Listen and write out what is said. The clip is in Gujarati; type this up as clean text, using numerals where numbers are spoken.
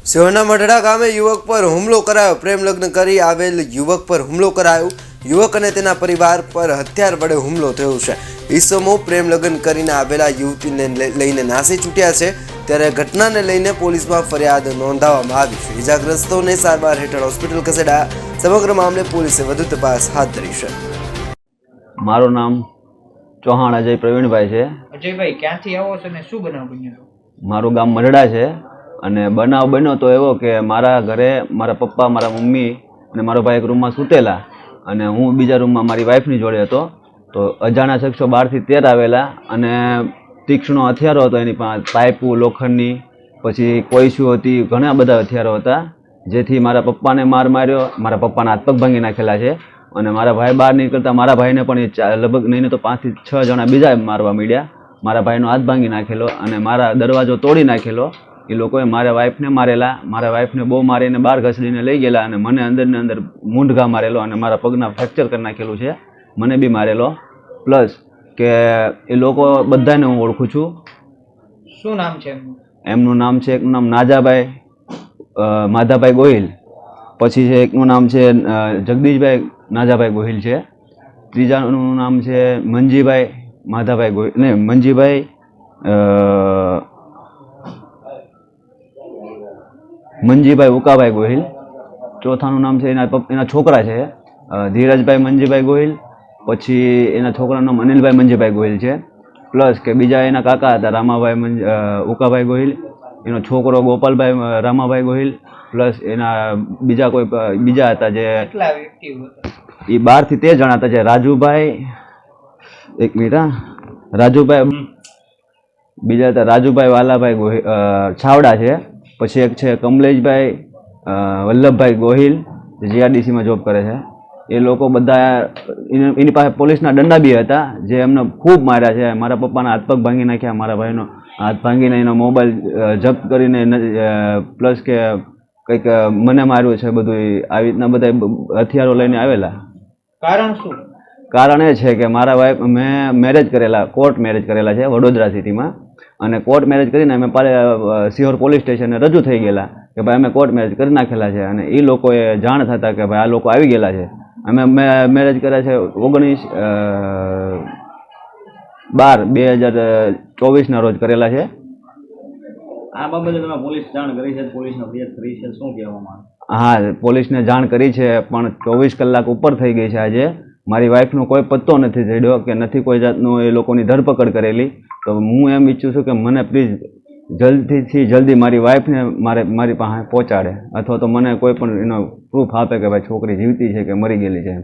શહેરના મઢડા ગામે યુવક પર હુમલો કરાયો. પ્રેમ લગ્ન કરી આવેલ યુવક પર હુમલો કરાયો. યુવક અને તેના પરિવાર પર હથિયાર વડે હુમલો થયો છે. ઈસમો પ્રેમ લગ્ન કરીને આવેલા યુવતીને લઈને નાસી છૂટ્યા છે. ત્યારે ઘટનાને લઈને પોલીસમાં ફરિયાદ નોંધાવવામાં આવી છે. ઇજાગ્રસ્તોને સારવાર હેઠળ હોસ્પિટલ ખસેડાયા. સમગ્ર મામલે પોલીસે વધુ તપાસ હાથ ધરી છે. મારું નામ ચૌહાણ અજય પ્રવીણભાઈ છે. અજયભાઈ, ક્યાંથી આવો છો ને શું બનાવ બન્યો? મારું ગામ મઢડા છે અને બનાવ બન્યો તો એવો કે મારા ઘરે મારા પપ્પા, મારા મમ્મી અને મારો ભાઈ એક રૂમમાં સૂતેલા અને હું બીજા રૂમમાં મારી વાઈફની જોડે હતો. તો અજાણ્યા શખ્સો 12 થી 13 આવેલા અને તીક્ષ્ણ હથિયારો હતો. એની પાસે પાઇપો લોખંડની, પછી કોઈસું હતી, ઘણા બધા હથિયારો હતા. જેથી મારા પપ્પાને માર માર્યો. મારા પપ્પાના હાથ પગ ભાંગી નાખેલા છે અને મારા ભાઈ બહાર નીકળતા મારા ભાઈને પણ લગભગ નહીં તો 5 થી 6 જણા બીજા મારવા માંડ્યા. મારા ભાઈનો હાથ ભાંગી નાખેલો અને મારા દરવાજો તોડી નાખેલો. એ લોકોએ મારા વાઈફને મારેલા. મારા વાઈફને બહુ મારીને બહાર ઘસડીને લઈ ગયેલા અને મને અંદરને અંદર મૂંઢઘા મારેલો અને મારા પગના ફ્રેક્ચર કરી નાખેલું છે. મને બી મારેલો. પ્લસ કે એ લોકો બધાને હું ઓળખું છું. શું નામ છે એમનું? એમનું નામ છે, એકનું નામ નાજાભાઈ માધાભાઈ ગોહિલ, પછી છે એકનું નામ છે જગદીશભાઈ નાજાભાઈ ગોહિલ છે. ત્રીજાનું નામ છે મંજીભાઈ માધાભાઈ ગોહિલ, ને મંજીભાઈ ઉકાભાઈ ગોહિલ. ચોથાનું નામ છે એના છોકરા છે ધીરજભાઈ મંજીભાઈ ગોહિલ. પછી એના છોકરાનું નામ અનિલભાઈ મંજીભાઈ ગોહિલ છે. પ્લસ કે બીજા એના કાકા હતા રામાભાઈ ઉકાભાઈ ગોહિલ, એનો છોકરો ગોપાલભાઈ રામાભાઈ ગોહિલ. પ્લસ એના બીજા હતા જે કેટલા વ્યક્તિઓ હતા? એ 12 થી 13 જણા હતા. જે રાજુભાઈ, એક મિનિટ, રાજુભાઈ, બીજા હતા રાજુભાઈ વાલાભાઈ છાવડા છે. પછી એક છે કમલેશભાઈ વલ્લભભાઈ ગોહિલ, જે જીઆરડીસીમાં જોબ કરે છે. એ લોકો બધા, એની પાસે પોલીસના દંડા બી હતા જે એમને ખૂબ માર્યા છે. મારા પપ્પાના હાથ પગ ભાંગી નાખ્યા, મારા ભાઈનો હાથ ભાંગીને એનો મોબાઈલ જપ્ત કરીને, પ્લસ કે કંઈક મને માર્યું છે. બધું આવી રીતના બધા હથિયારો લઈને આવેલા. કારણ શું? કારણ એ છે કે મારા વાઈફ, મેં મેરેજ કરેલા, કોર્ટ મેરેજ કરેલા છે વડોદરા સિટીમાં. અને કોર્ટ મેરેજ કરીને અમે સિહોર પોલીસ સ્ટેશને રજૂ થઈ ગયેલા કે ભાઈ અમે કોર્ટ મેરેજ કરી નાખેલા છે. અને એ લોકોએ જાણ થતા કે ભાઈ આ લોકો આવી ગયેલા છે. અમે મેરેજ કર્યા છે 19/12/2024 રોજ કરેલા છે. આ બાબતે તમે પોલીસ જાણ કરી છે? પોલીસને ફરિયાદ કરી છે? શું કહેવામાં આવે? હા, પોલીસને જાણ કરી છે પણ 24 કલાક ઉપર થઈ ગઈ છે. આજે મારી વાઈફનો કોઈ પત્તો નથી ચડ્યો કે નથી કોઈ જાતનું એ લોકોની ધરપકડ કરેલી. તો હું એમ ઈચ્છું છું કે મને પ્લીઝ જલ્દીથી જલ્દી મારી વાઈફને મારી પાસે પહોંચાડે, અથવા તો મને કોઈ પણ એનો પ્રૂફ આપે કે ભાઈ છોકરી જીવતી છે કે મરી ગયેલી છે.